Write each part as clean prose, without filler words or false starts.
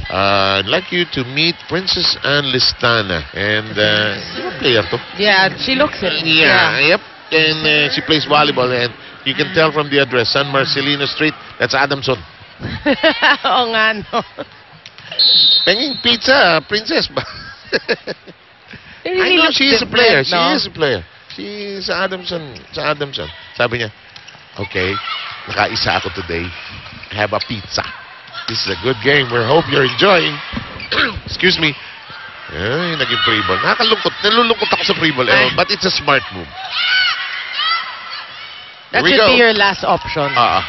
I'd like you to meet Princess Anne Listana. And, player to. Yeah, she looks it. Yep. And she plays volleyball. And you can tell from the address, San Marcelino Street. That's Adamson. Oo nga, no. Penging pizza, Princess ba? I know she is a player. She is a player. She's Adamson. Sa Adamson. Sabi niya, okay, nakaisa ako today. Have a pizza. This is a good game. We hope you're enjoying. Excuse me. Ay, naging free ball. Nakakalungkot. Nalulungkot ako sa free ball. But it's a smart move. That should be your last option. Oh.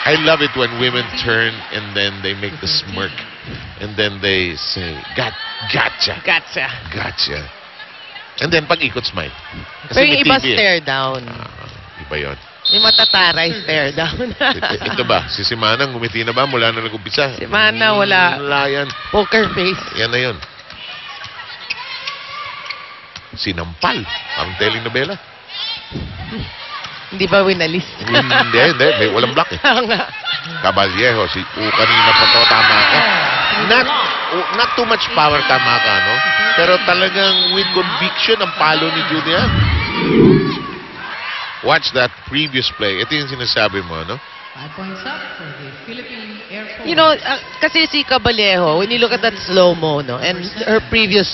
I love it when women turn and then they make the smirk. And then they say, gotcha. Gotcha. Gotcha. And then pag-ikot smile. Pero yung iba stare down. Iba yun. Yung matataray stare down. Ito ba? Si Manang ngumiti na ba mula na nag-umpisa? Si Mana wala. Wala yan. Poker face. Yan na yun. Sinampal. Ang telenovela. Hindi ba winalis? Hindi. May walang block eh. Caballejo. Kanina pa to, tama ka. Not too much power, tama ka, no? Pero talagang with conviction ang palo ni Julian. Watch that previous play. Ito yung sinasabi mo, no? 5 points up for the Philippine Air Force. You know, kasi si Caballejo, when you look at that slow-mo, no, and her previous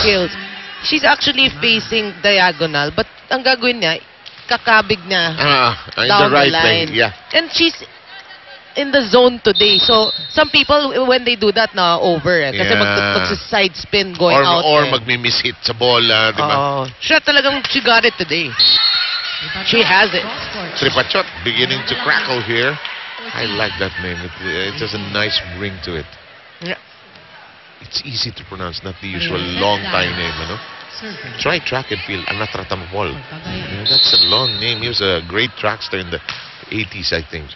skills, she's actually facing diagonal, but ang gagawin niya, kakabig niya in down the right the line. lane. Yeah. And she's in the zone today. So, some people, when they do that, na over. Kasi mag-side spin going out. Or magmi-miss hit sa bola, di ba? Siya talagang, she got it today. She has it. Tripachot beginning to crackle here. I like that name. It has a nice ring to it. Yeah. It's easy to pronounce, not the usual long Thai name, ano? Try track and field. Anatratamol. That's a long name. He was a great trackster in the 80s, I think.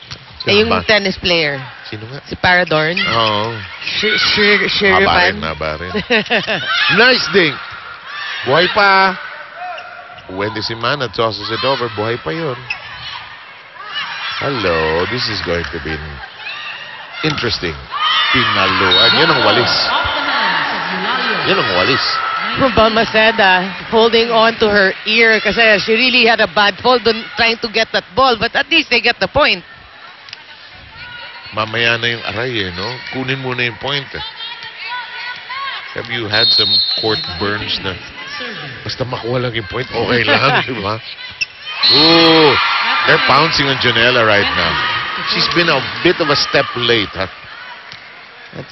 Yung tennis player. Sino nga? Si Paradorn. Oo. Shirivan. Haba rin. Nice ding. Buhay pa. Wendy Simana tosses it over. Buhay pa yun. Hello. This is going to be interesting. Pinaluan. Yan ang walis. Yan ang walis. Balmaceda holding on to her ear kasi she really had a bad fall trying to get that ball, but at least they get the point. Mamaya na yung aray no? Kunin muna yung point Have you had some court burns na basta makuha lang yung point, okay lang, di ba? Ooh, they're pouncing on Janela right now. She's been a bit of a step late, ha?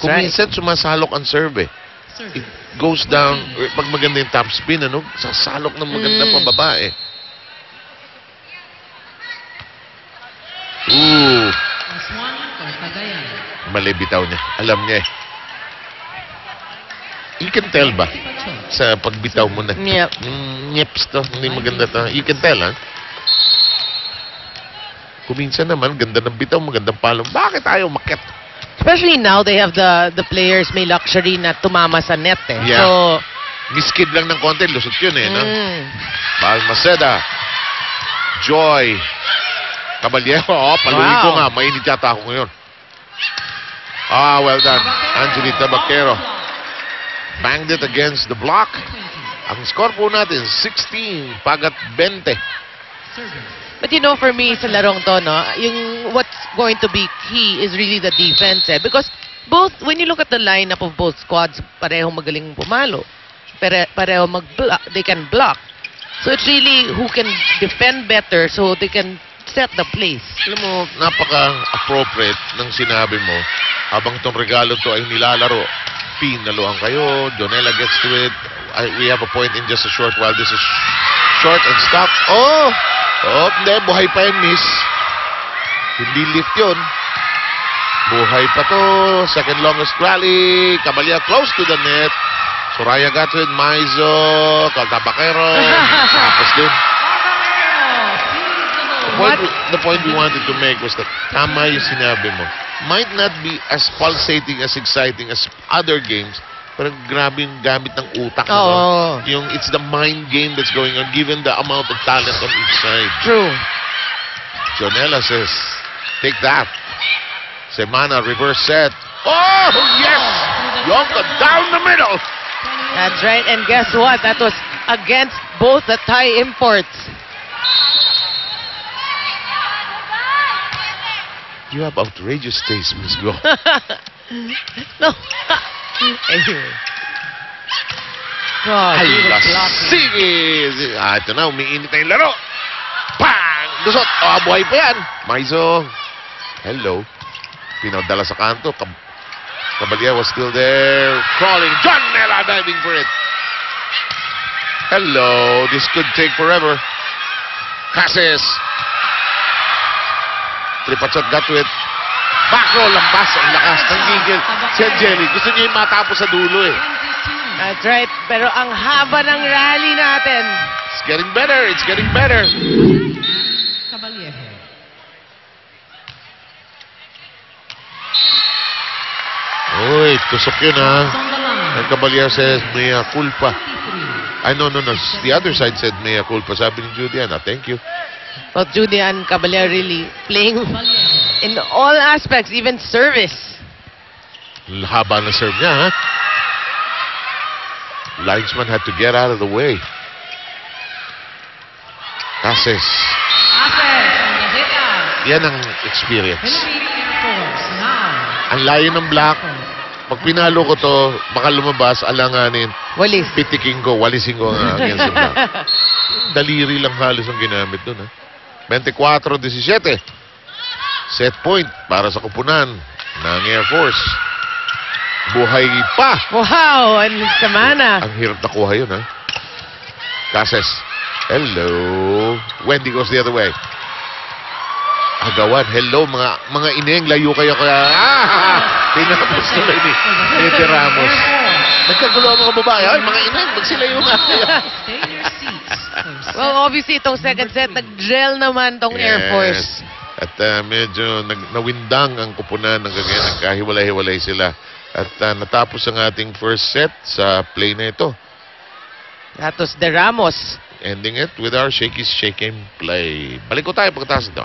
Kung minsan sumasalok ang serve, it goes down, pag maganda yung top spin, ano? Sasalok ng maganda pababa, Ooh. Mali bitaw niya. Alam niya You can tell ba? Sa pagbitaw mo na. Yep. Nyeps to. Hindi maganda to. You can tell, ha? Kuminsan naman, ganda ng bitaw, magandang palong. Bakit ayaw makit? Especially now, they have the players may luxury na tumama sa net, Yeah. So, miskid lang ng konti, lusot yun, no? Balmaceda. Joy. Caballero. Paluin ko nga. Mainit yata ako ngayon. Well done. Angelita Baquero. Banged it against the block. Ang score po natin, 16. Pagat 20. But you know, for me, sa larong to, no, what's going to be key is really the defense, Because both, when you look at the lineup of both squads, parehong magaling pumalo. Pareho they can block. So it's really who can defend better so they can set the place. Alam mo, napaka-appropriate ng sinabi mo. Habang itong regalo to ay nilalaro, pinaluhan kayo, Jonella gets to it. We have a point in just a short while. This is short and stop. Hindi, buhay pa yan, miss. Hindi lift yun. Buhay pa to. Second longest rally. Caballeros close to the net. Soraya got to it. Maizo. Caltabaquero. Tapos din. The point we wanted to make was that tama yung sinabi mo. Might not be as pulsating, as exciting as other games, Parang grabe yung gamit ng utak. Oo. No? Yung it's the mind game that's going on given the amount of talent on each side. True. Jonella says, take that. Semana, reverse set. Oh, yes! Yonka down the middle. That's right. And guess what? That was against both the Thai imports. You have outrageous taste, Miss Go. No. Anyway. Oh, Ay, he was blocking. sige! Ito na, umiinit na yung laro. Bang! Lusot! Oh, buhay pa yan. Maizo. Hello. Pinadala sa kanto. Caballero was still there. Crawling. Jonella diving for it. Hello. This could take forever. Cases. Tripachot got to it. Back roll. Lampas. Ang lakas ng gigil. Si Angelic. Gusto niya yung matapos sa dulo eh. That's right. Pero ang haba ng rally natin. It's getting better. It's getting better. Caballero. Uy, tusok yun ha. On the line. And Caballero says, mea culpa. 23. Ay, no. The other side said, mea culpa. Sabi ni Judiana, thank you. Well, Julian Caballero really playing Caballero. in all aspects, even service. Haba na serve niya, ha? Linesman had to get out of the way. Cases. Passes on the hit out. Yan ang experience. Philippine Air Force now. Ang layo ng block. Pag pinalo ko to, baka lumabas, alanganin. Walis. Pitiking ko, walisin ko ang against the block. Daliri lang halos ang ginamit dun, ha? 24-17. Set point para sa kupunan ng Air Force. Buhay pa. Wow, and Semana. Ang hirap nakuha yun, ha? Cases. Hello. Wendy goes the other way. Agawan. Hello, mga ineng. Layo kayo kaya. Pinapos tuloy ni Nete Ramos. Nagkagulo ang mga babae. Ay, mga ineng. Magsilayo nga kayo. Stay in your seats. for Well, obviously, itong second set, nag-drill naman tong Air Force. At medyo nawindang ang kupunan ng Cagayan. Nagkahiwalay-hiwalay sila. At natapos ang ating first set sa play na ito. That was De Ramos. Ending it with our shaky shake and play. Balik ko tayo pagkatapos ito.